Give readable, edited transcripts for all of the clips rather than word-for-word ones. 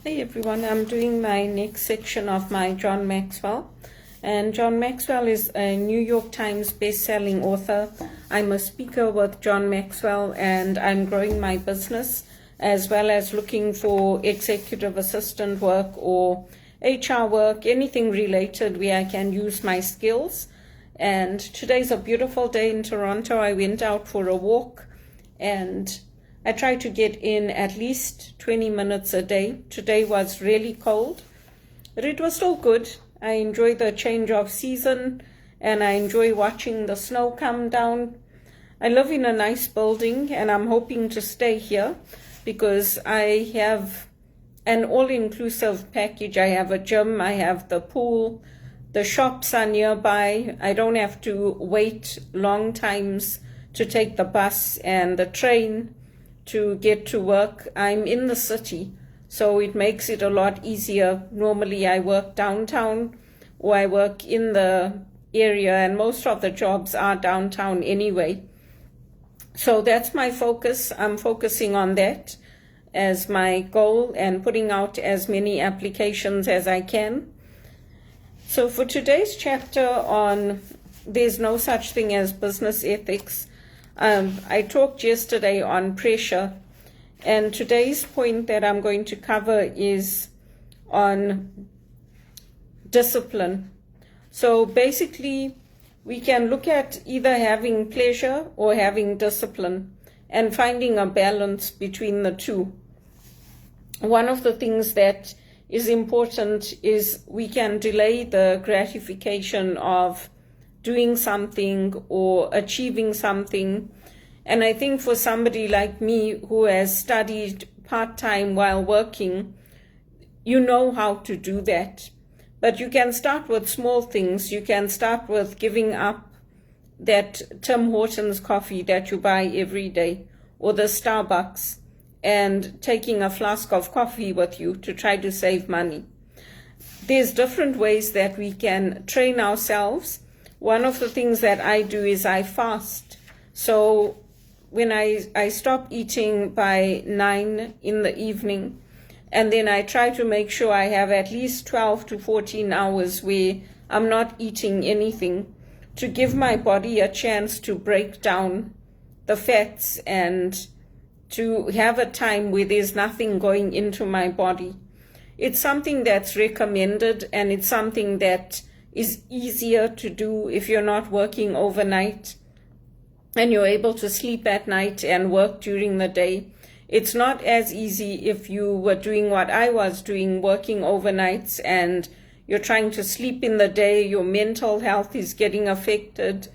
Hey everyone, I'm doing my next section of my John Maxwell. And John Maxwell is a New York Times best-selling author. I'm a speaker with John Maxwell and I'm growing my business as well as looking for executive assistant work or HR work, anything related where I can use my skills. And today's a beautiful day in Toronto. I went out for a walk and I try to get in at least 20 minutes a day. Today was really cold, but it was still good. I enjoy the change of season and I enjoy watching the snow come down. I live in a nice building and I'm hoping to stay here because I have an all-inclusive package. I have a gym, I have the pool, the shops are nearby. I don't have to wait long times to take the bus and the train to get to work. I'm in the city, so it makes it a lot easier. Normally I work downtown or I work in the area, and most of the jobs are downtown anyway. So that's my focus. I'm focusing on that as my goal and putting out as many applications as I can. So for today's chapter on there's no such thing as business ethics, I talked yesterday on pressure, and today's point that I'm going to cover is on discipline. So basically, we can look at either having pleasure or having discipline and finding a balance between the two. One of the things that is important is we can delay the gratification of doing something or achieving something. And I think for somebody like me who has studied part-time while working, you know how to do that. But you can start with small things. You can start with giving up that Tim Hortons coffee that you buy every day or the Starbucks and taking a flask of coffee with you to try to save money. There's different ways that we can train ourselves. One of the things that I do is I fast. So when I stop eating by 9 in the evening, and then I try to make sure I have at least 12 to 14 hours where I'm not eating anything to give my body a chance to break down the fats and to have a time where there's nothing going into my body. It's something that's recommended, and it's something that is easier to do if you're not working overnight and you're able to sleep at night and work during the day. It's not as easy if you were doing what I was doing, working overnights, and you're trying to sleep in the day. Your mental health is getting affected,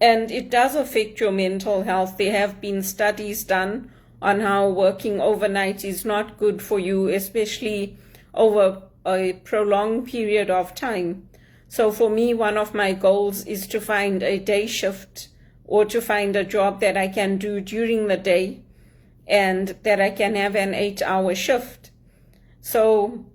and it does affect your mental health. There have been studies done on how working overnight is not good for you, especially over a prolonged period of time. So for me, one of my goals is to find a day shift or to find a job that I can do during the day and that I can have an 8-hour shift. So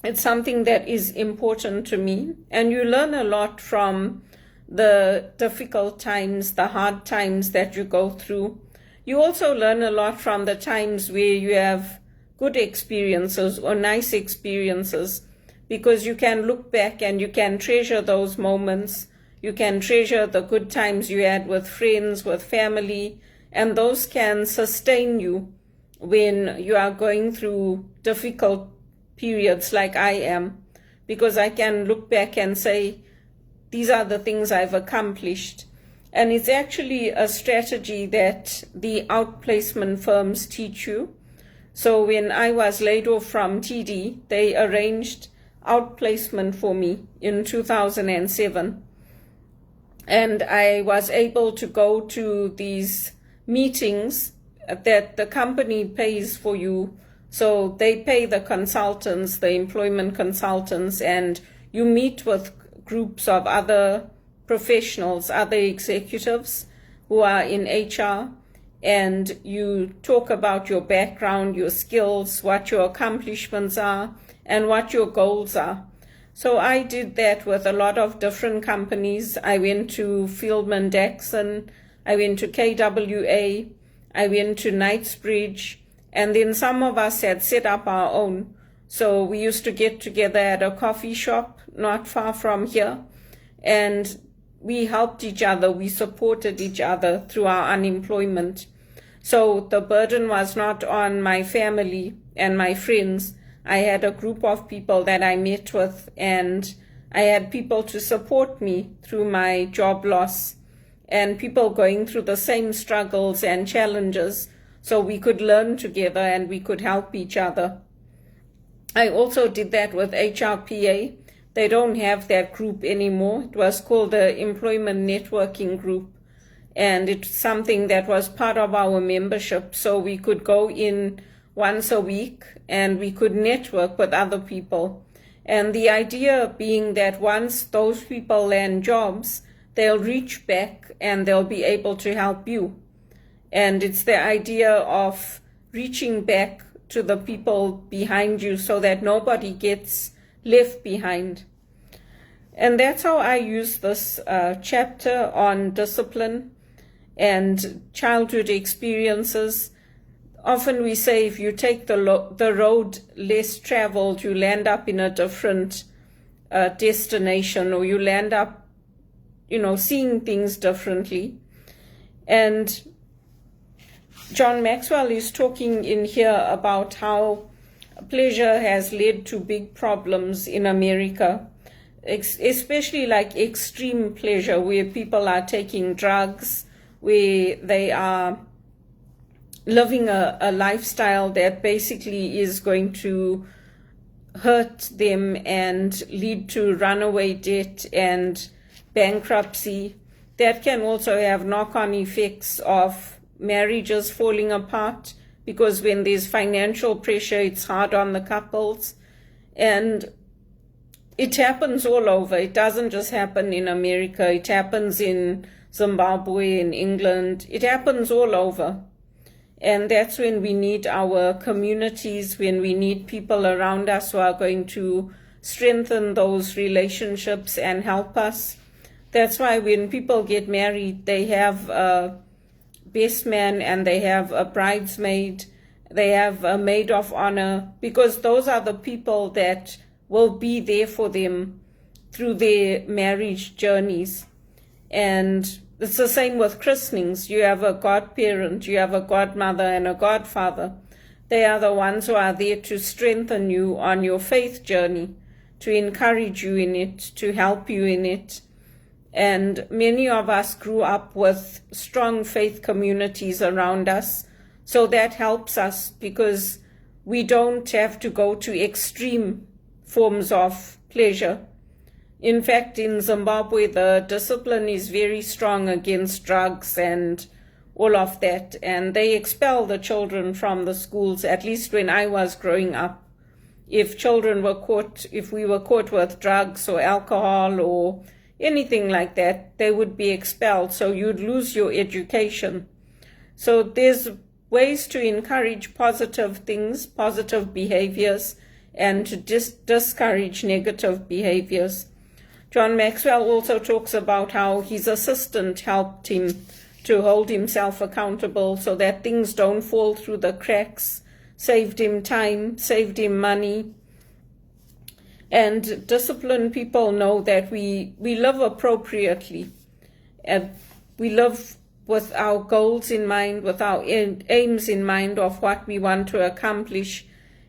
it's something that is important to me, and you learn a lot from the difficult times, the hard times that you go through. You also learn a lot from the times where you have good experiences or nice experiences, because you can look back and you can treasure those moments. You can treasure the good times you had with friends, with family, and those can sustain you when you are going through difficult periods like I am, because I can look back and say, these are the things I've accomplished. And it's actually a strategy that the outplacement firms teach you. So when I was laid off from TD, they arranged outplacement for me in 2007. And I was able to go to these meetings that the company pays for you. So they pay the consultants, the employment consultants, and you meet with groups of other professionals, other executives who are in HR, and you talk about your background, your skills, what your accomplishments are, and what your goals are. So I did that with a lot of different companies. I went to Fieldman Jackson, I went to KWA, I went to Knightsbridge, And then some of us had set up our own. So we used to get together at a coffee shop not far from here, and we helped each other, we supported each other through our unemployment. So the burden was not on my family and my friends. I had a group of people that I met with, and I had people to support me through my job loss, and people going through the same struggles and challenges, so we could learn together and we could help each other. I also did that with HRPA. They don't have that group anymore. It was called the Employment Networking Group, and it's something that was part of our membership, so we could go in once a week and we could network with other people. And the idea being that once those people land jobs, they'll reach back and they'll be able to help you. And it's the idea of reaching back to the people behind you so that nobody gets left behind. And that's how I use this chapter on discipline and childhood experiences. Often we say if you take the road less traveled, you'll end up in a different destination, or you'll end up, seeing things differently. And John Maxwell is talking in here about how pleasure has led to big problems in America, especially like extreme pleasure, where people are taking drugs, where they are living a lifestyle that basically is going to hurt them and lead to runaway debt and bankruptcy. That can also have knock-on effects of marriages falling apart, because when there's financial pressure, it's hard on the couples. And it happens all over. It doesn't just happen in America. It happens in Zimbabwe, in England. It happens all over. And that's when we need our communities, when we need people around us who are going to strengthen those relationships and help us. That's why when people get married, they have a best man and they have a bridesmaid, they have a maid of honor, because those are the people that will be there for them through their marriage journeys. And it's the same with christenings. You have a godparent, you have a godmother and a godfather. They are the ones who are there to strengthen you on your faith journey, to encourage you in it, to help you in it. And many of us grew up with strong faith communities around us, so that helps us because we don't have to go to extreme forms of pleasure. In fact, in Zimbabwe, the discipline is very strong against drugs and all of that, and they expel the children from the schools, at least when I was growing up. If we were caught with drugs or alcohol or anything like that, they would be expelled, so you'd lose your education. So there's ways to encourage positive things, positive behaviors, and to discourage negative behaviors. John Maxwell also talks about how his assistant helped him to hold himself accountable so that things don't fall through the cracks, saved him time, saved him money. And disciplined people know that we live appropriately. And we live with our goals in mind, with our aims in mind of what we want to accomplish.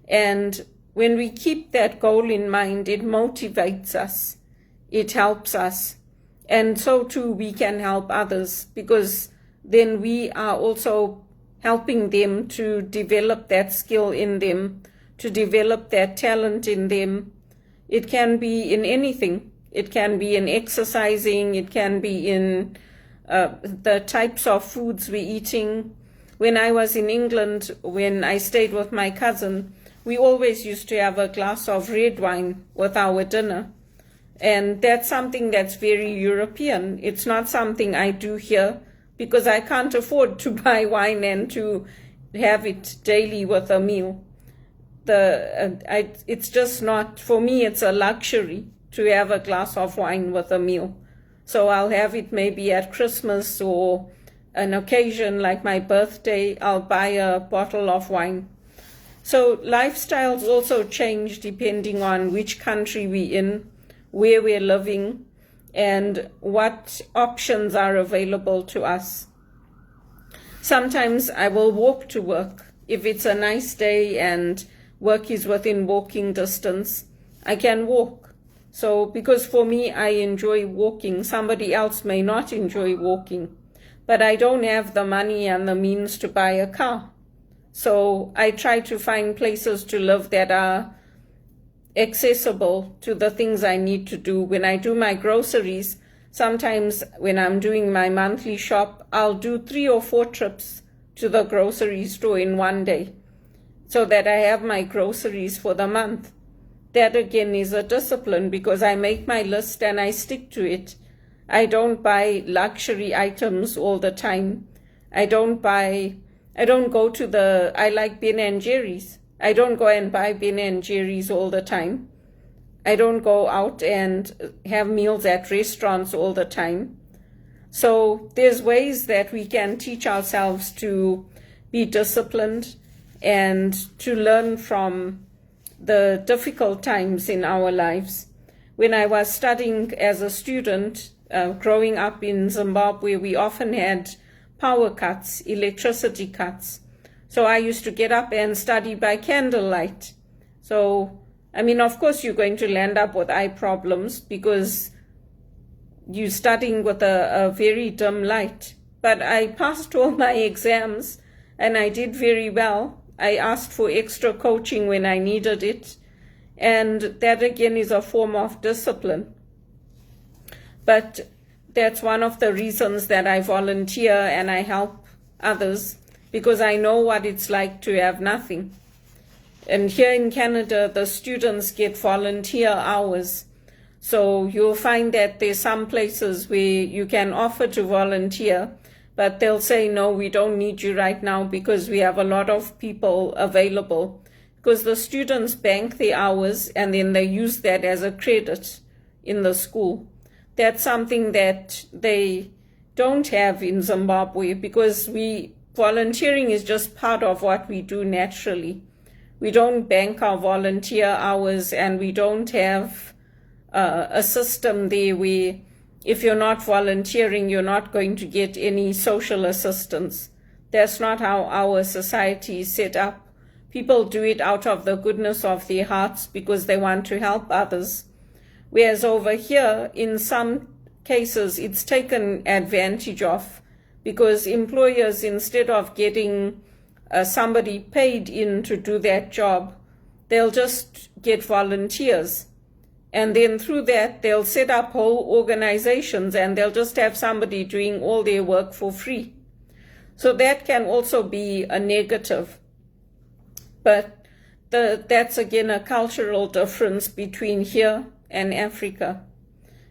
And when we keep that goal in mind, it motivates us. It helps us. And so too we can help others, because then we are also helping them to develop that skill in them, to develop that talent in them. It can be in anything. It can be in exercising. It can be in the types of foods we're eating. When I was in England, when I stayed with my cousin, we always used to have a glass of red wine with our dinner. And that's something that's very European. It's not something I do here because I can't afford to buy wine and to have it daily with a meal. It's just not, for me, it's a luxury to have a glass of wine with a meal. So I'll have it maybe at Christmas or an occasion like my birthday, I'll buy a bottle of wine. So lifestyles also change depending on which country we're in, where we're living, and what options are available to us. Sometimes I will walk to work. If it's a nice day and work is within walking distance, I can walk. So because for me, I enjoy walking. Somebody else may not enjoy walking, but I don't have the money and the means to buy a car. So I try to find places to live that are accessible to the things I need to do. When I do my groceries, sometimes when I'm doing my monthly shop, I'll do 3 or 4 trips to the grocery store in one day so that I have my groceries for the month. That again is a discipline because I make my list and I stick to it. I don't buy luxury items all the time. I don't go to I like Ben & Jerry's. I don't go and buy Ben & Jerry's all the time. I don't go out and have meals at restaurants all the time. So there's ways that we can teach ourselves to be disciplined and to learn from the difficult times in our lives. When I was studying as a student, growing up in Zimbabwe, we often had power cuts, electricity cuts. So I used to get up and study by candlelight. So, I mean, of course, you're going to land up with eye problems because you're studying with a very dim light. But I passed all my exams and I did very well. I asked for extra coaching when I needed it. And that again is a form of discipline. But that's one of the reasons that I volunteer and I help others, because I know what it's like to have nothing. And here in Canada, the students get volunteer hours. So you'll find that there's some places where you can offer to volunteer, but they'll say, no, we don't need you right now because we have a lot of people available. Because the students bank their hours and then they use that as a credit in the school. That's something that they don't have in Zimbabwe because volunteering is just part of what we do naturally. We don't bank our volunteer hours and we don't have a system there where if you're not volunteering, you're not going to get any social assistance. That's not how our society is set up. People do it out of the goodness of their hearts because they want to help others. Whereas over here, in some cases, it's taken advantage of because employers, instead of getting somebody paid in to do that job, they'll just get volunteers. And then through that, they'll set up whole organizations and they'll just have somebody doing all their work for free. So that can also be a negative. But that's again a cultural difference between here and Africa.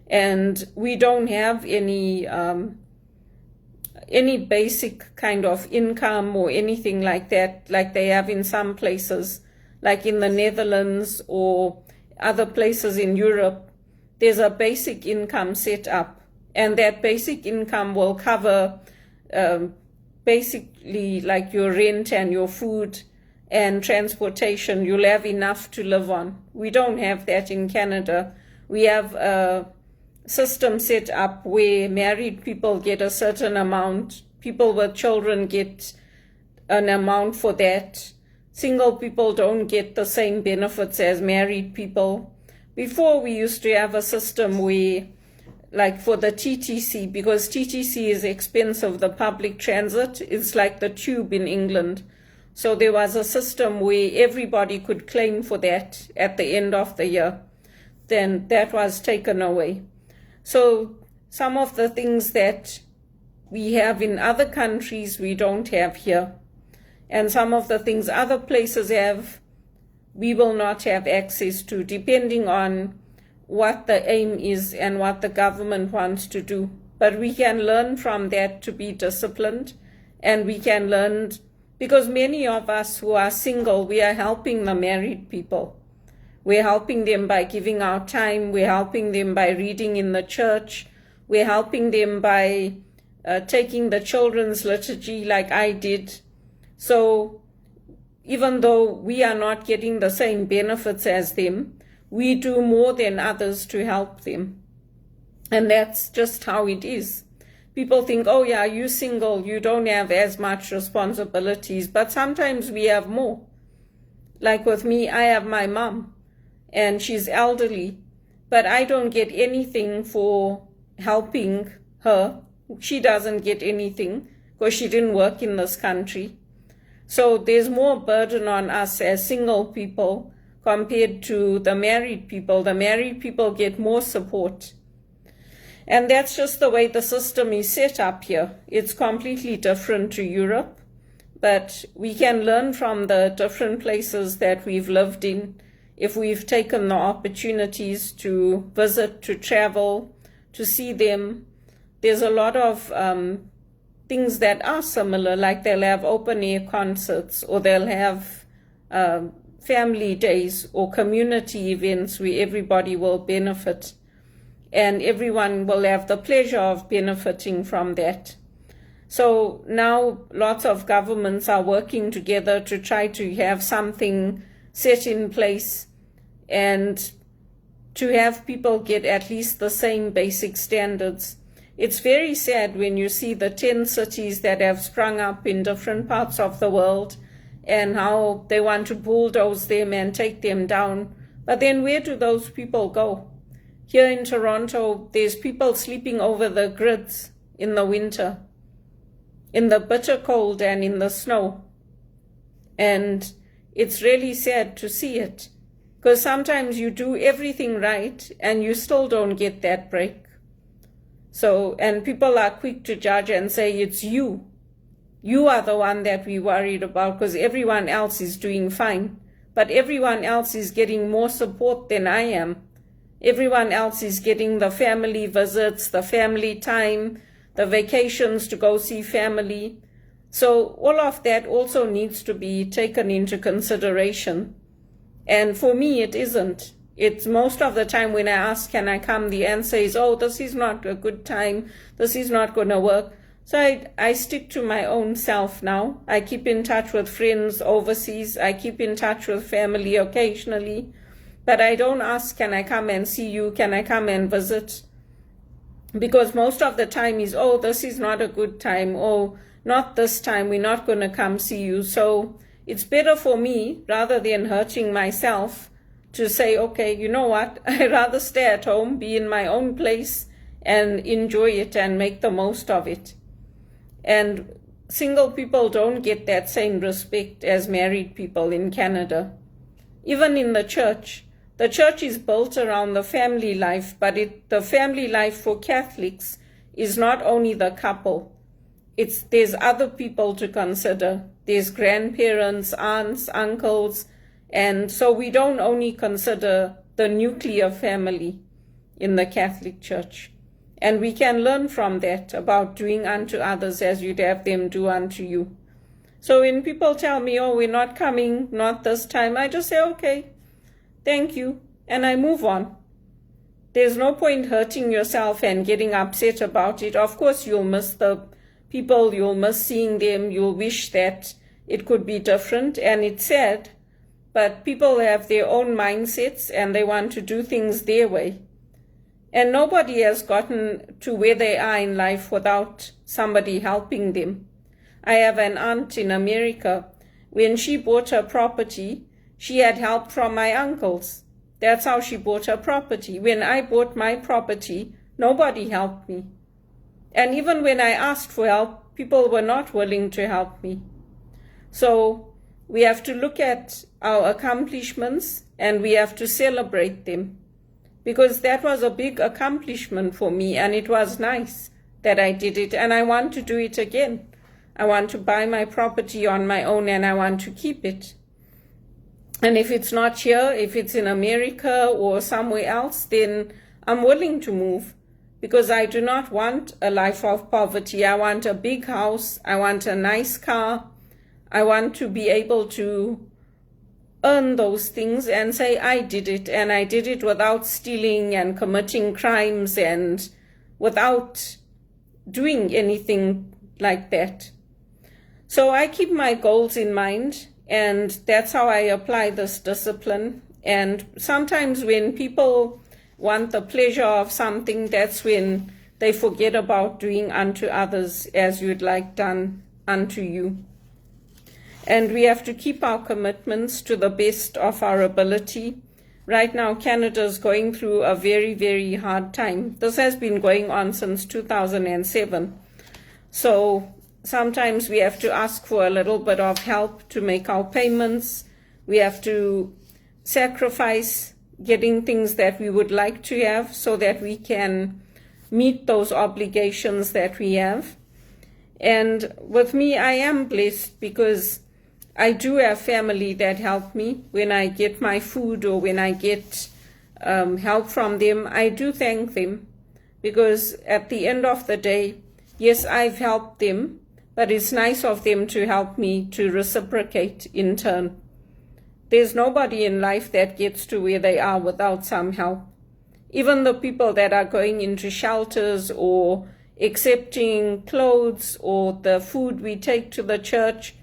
And we don't have any basic kind of income or anything like that, like they have in some places, like in the Netherlands or other places in Europe. There's a basic income set up, and that basic income will cover basically like your rent and your food and transportation. You'll have enough to live on. We don't have that in Canada. We have a system set up where married people get a certain amount, people with children get an amount for that. Single people don't get the same benefits as married people. Before, we used to have a system where, like for the TTC, because TTC is expensive, the public transit, it's like the tube in England. So there was a system where everybody could claim for that at the end of the year. Then that was taken away. So some of the things that we have in other countries, we don't have here. And some of the things other places have, we will not have access to, depending on what the aim is and what the government wants to do. But we can learn from that to be disciplined, and we can learn, because many of us who are single, we are helping the married people. We're helping them by giving our time. We're helping them by reading in the church. We're helping them by taking the children's liturgy like I did. So even though we are not getting the same benefits as them, we do more than others to help them. And that's just how it is. People think, oh yeah, you're single, you don't have as much responsibilities, but sometimes we have more. Like with me, I have my mom, and she's elderly, but I don't get anything for helping her. She doesn't get anything because she didn't work in this country. So there's more burden on us as single people compared to the married people. The married people get more support. And that's just the way the system is set up here. It's completely different to Europe, but we can learn from the different places that we've lived in if we've taken the opportunities to visit, to travel, to see them. There's a lot of things that are similar, like they'll have open air concerts, or they'll have family days or community events where everybody will benefit. And everyone will have the pleasure of benefiting from that. So now lots of governments are working together to try to have something set in place and to have people get at least the same basic standards. It's very sad when you see the 10 cities that have sprung up in different parts of the world and how they want to bulldoze them and take them down. But then where do those people go? Here in Toronto, there's people sleeping over the grids in the winter, in the bitter cold and in the snow. And it's really sad to see it, because sometimes you do everything right and you still don't get that break. So, and people are quick to judge and say, it's you. You are the one that we worried about because everyone else is doing fine. But everyone else is getting more support than I am. Everyone else is getting the family visits, the family time, the vacations to go see family. So all of that also needs to be taken into consideration. And for me, it isn't. It's most of the time when I ask, can I come? The answer is, oh, this is not a good time. This is not going to work. So I stick to my own self now. I keep in touch with friends overseas. I keep in touch with family occasionally. But I don't ask, can I come and see you? Can I come and visit? Because most of the time is, oh, this is not a good time. Oh, not this time. We're not going to come see you. So it's better for me, rather than hurting myself, to say, okay, you know what? I'd rather stay at home, be in my own place, and enjoy it and make the most of it. And single people don't get that same respect as married people in Canada. Even in the church is built around the family life, but the family life for Catholics is not only the couple. There's other people to consider. There's grandparents, aunts, uncles, and so we don't only consider the nuclear family in the Catholic Church. And we can learn from that about doing unto others as you'd have them do unto you. So when people tell me, oh, we're not coming, not this time, I just say, okay, thank you, and I move on. There's no point hurting yourself and getting upset about it. Of course, you'll miss the people, you'll miss seeing them, you'll wish that it could be different, and it's sad, but people have their own mindsets and they want to do things their way. And nobody has gotten to where they are in life without somebody helping them. I have an aunt in America. When she bought her property, she had help from my uncles. That's how she bought her property. When I bought my property, nobody helped me. And even when I asked for help, people were not willing to help me. So we have to look at our accomplishments and we have to celebrate them. Because that was a big accomplishment for me, and it was nice that I did it, and I want to do it again. I want to buy my property on my own, and I want to keep it. And if it's not here, if it's in America or somewhere else, then I'm willing to move, because I do not want a life of poverty. I want a big house. I want a nice car. I want to be able to earn those things and say I did it, and I did it without stealing and committing crimes and without doing anything like that. So I keep my goals in mind, And that's how I apply this discipline. And sometimes when people want the pleasure of something, that's when they forget about doing unto others as you'd like done unto you. And we have to keep our commitments to the best of our ability. Right now, Canada is going through a very, very hard time. This has been going on since 2007. So sometimes we have to ask for a little bit of help to make our payments. We have to sacrifice getting things that we would like to have so that we can meet those obligations that we have. And with me, I am blessed because I do have family that help me when I get my food or when I get help from them. I do thank them because at the end of the day, yes, I've helped them, but it's nice of them to help me to reciprocate in turn. There's nobody in life that gets to where they are without some help. Even the people that are going into shelters or accepting clothes or the food we take to the church,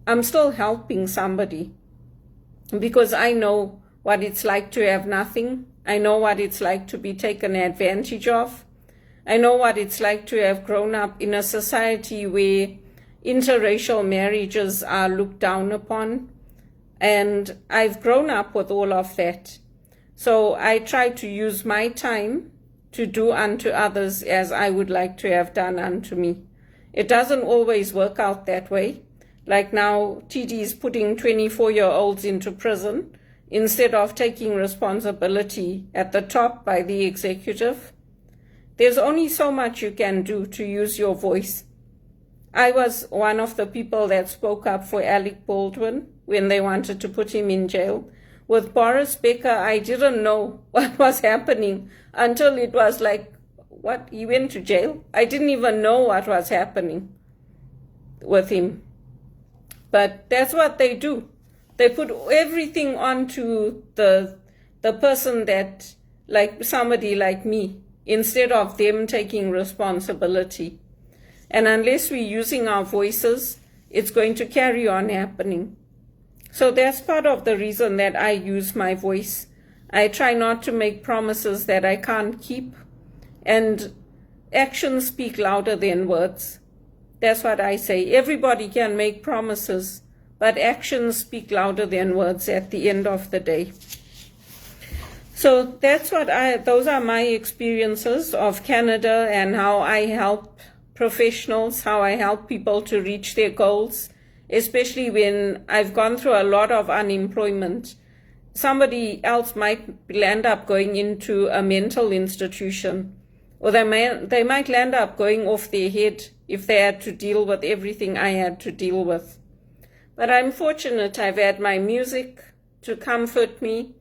I'm still helping somebody because I know what it's like to have nothing. I know what it's like to be taken advantage of. I know what it's like to have grown up in a society where interracial marriages are looked down upon. And I've grown up with all of that. So I try to use my time to do unto others as I would like to have done unto me. It doesn't always work out that way. Like now, TD is putting 24-year-olds into prison instead of taking responsibility at the top by the executive. There's only so much you can do to use your voice. I was one of the people that spoke up for Alec Baldwin when they wanted to put him in jail. With Boris Becker, I didn't know what was happening until it was like, what, he went to jail? I didn't even know what was happening with him. But that's what they do. They put everything onto the person that, like somebody like me, instead of them taking responsibility. And unless we're using our voices, it's going to carry on happening. So that's part of the reason that I use my voice. I try not to make promises that I can't keep. And actions speak louder than words. That's what I say. Everybody can make promises, but actions speak louder than words at the end of the day. So that's those are my experiences of Canada and how I help professionals, how I help people to reach their goals, especially when I've gone through a lot of unemployment. Somebody else might end up going into a mental institution, or they might land up going off their head if they had to deal with everything I had to deal with. But I'm fortunate I've had my music to comfort me.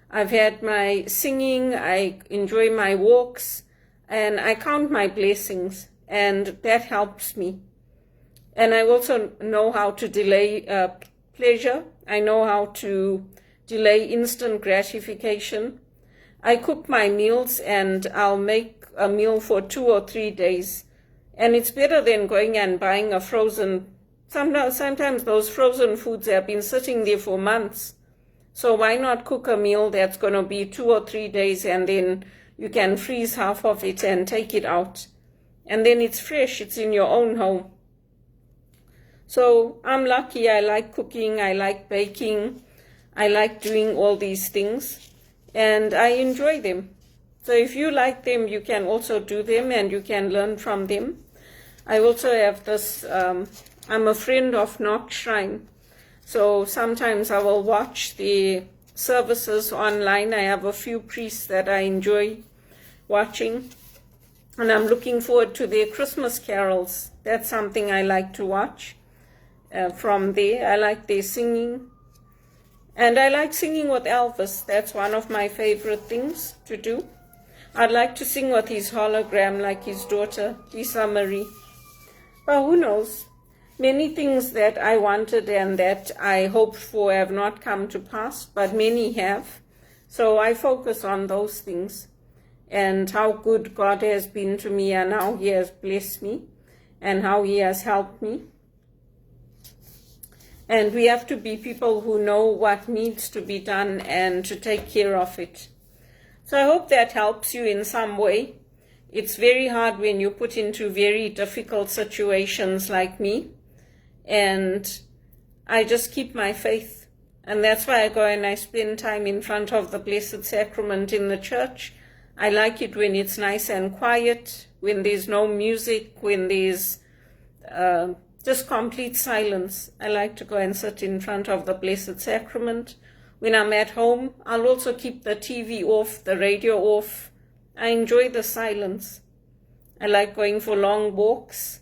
I've had my singing, I enjoy my walks, and I count my blessings, and that helps me. And I also know how to delay pleasure. I know how to delay instant gratification. I cook my meals and I'll make a meal for 2 or 3 days. And it's better than going and buying a frozen. Sometimes those frozen foods have been sitting there for months. So why not cook a meal that's going to be 2 or 3 days and then you can freeze half of it and take it out. And then it's fresh, it's in your own home. So I'm lucky, I like cooking, I like baking, I like doing all these things, and I enjoy them. So if you like them, you can also do them and you can learn from them. I also have this, I'm a friend of Knock Shrine. So sometimes I will watch the services online. I have a few priests that I enjoy watching. And I'm looking forward to their Christmas carols. That's something I like to watch from there. I like their singing. And I like singing with Elvis. That's one of my favorite things to do. I'd like to sing with his hologram like his daughter, Lisa Marie. But who knows? Many things that I wanted and that I hoped for have not come to pass, but many have. So I focus on those things and how good God has been to me and how he has blessed me and how he has helped me. And we have to be people who know what needs to be done and to take care of it. So I hope that helps you in some way. It's very hard when you're put into very difficult situations like me. And I just keep my faith. And that's why I go and I spend time in front of the Blessed Sacrament in the church. I like it when it's nice and quiet, when there's no music, when there's just complete silence. I like to go and sit in front of the Blessed Sacrament. When I'm at home, I'll also keep the TV off, the radio off. I enjoy the silence. I like going for long walks.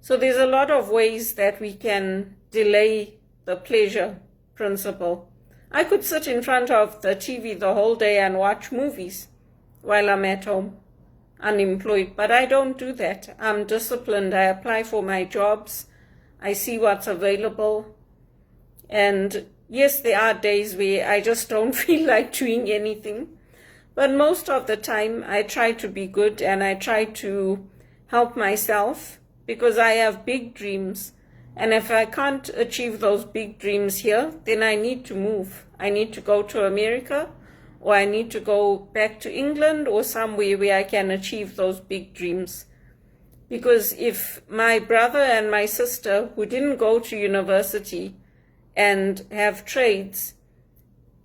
So there's a lot of ways that we can delay the pleasure principle. I could sit in front of the TV the whole day and watch movies while I'm at home, unemployed, but I don't do that. I'm disciplined. I apply for my jobs. I see what's available. And yes, there are days where I just don't feel like doing anything, but most of the time I try to be good and I try to help myself because I have big dreams. And if I can't achieve those big dreams here, then I need to move. I need to go to America, or I need to go back to England or somewhere where I can achieve those big dreams. Because if my brother and my sister, who didn't go to university and have trades,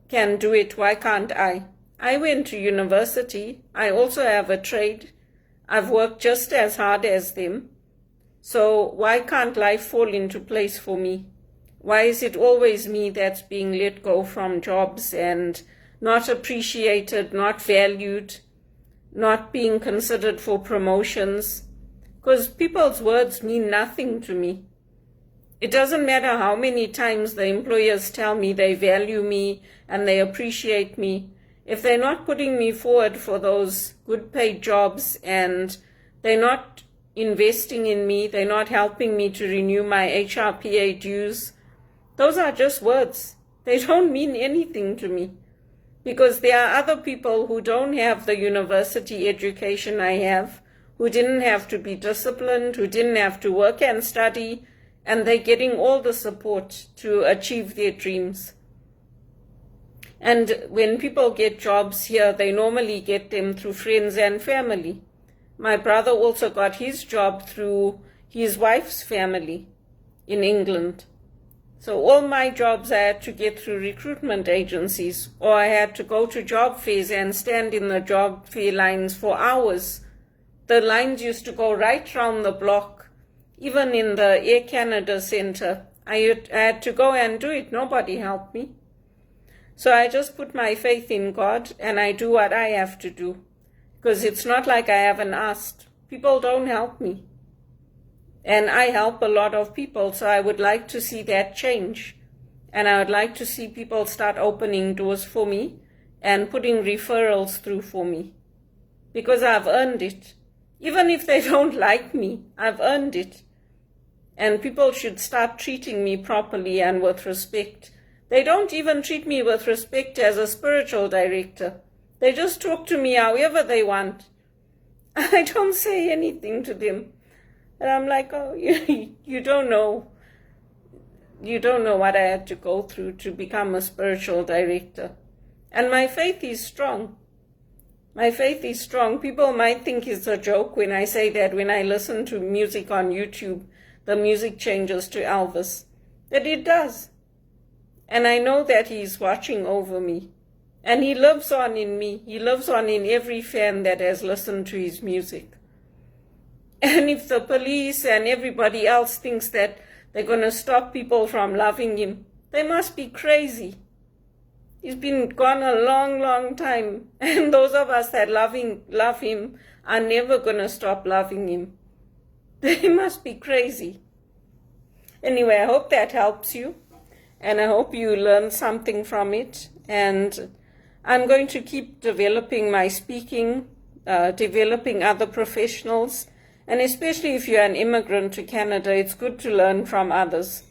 can do it, why can't I? I went to university. I also have a trade. I've worked just as hard as them. So why can't life fall into place for me? Why is it always me that's being let go from jobs and not appreciated, not valued, not being considered for promotions? Because people's words mean nothing to me. It doesn't matter how many times the employers tell me they value me and they appreciate me. If they're not putting me forward for those good paid jobs and they're not investing in me, they're not helping me to renew my HRPA dues, those are just words. They don't mean anything to me. Because there are other people who don't have the university education I have, who didn't have to be disciplined, who didn't have to work and study, and they're getting all the support to achieve their dreams. And when people get jobs here, they normally get them through friends and family. My brother also got his job through his wife's family in England. So all my jobs I had to get through recruitment agencies, or I had to go to job fairs and stand in the job fair lines for hours. The lines used to go right round the block. Even in the Air Canada Centre, I had to go and do it. Nobody helped me. So I just put my faith in God and I do what I have to do. Because it's not like I haven't asked. People don't help me. And I help a lot of people, so I would like to see that change. And I would like to see people start opening doors for me and putting referrals through for me. Because I've earned it. Even if they don't like me, I've earned it. And people should start treating me properly and with respect. They don't even treat me with respect as a spiritual director. They just talk to me however they want. I don't say anything to them. And I'm like, oh, you don't know. You don't know what I had to go through to become a spiritual director. And my faith is strong. My faith is strong. People might think it's a joke when I say that when I listen to music on YouTube, the music changes to Elvis. But it does. And I know that he's watching over me. And he lives on in me. He lives on in every fan that has listened to his music. And if the police and everybody else thinks that they're going to stop people from loving him, they must be crazy. He's been gone a long, long time. And those of us that love him are never going to stop loving him. They must be crazy. Anyway, I hope that helps you. And I hope you learn something from it. And I'm going to keep developing my speaking, developing other professionals. And especially if you're an immigrant to Canada, it's good to learn from others.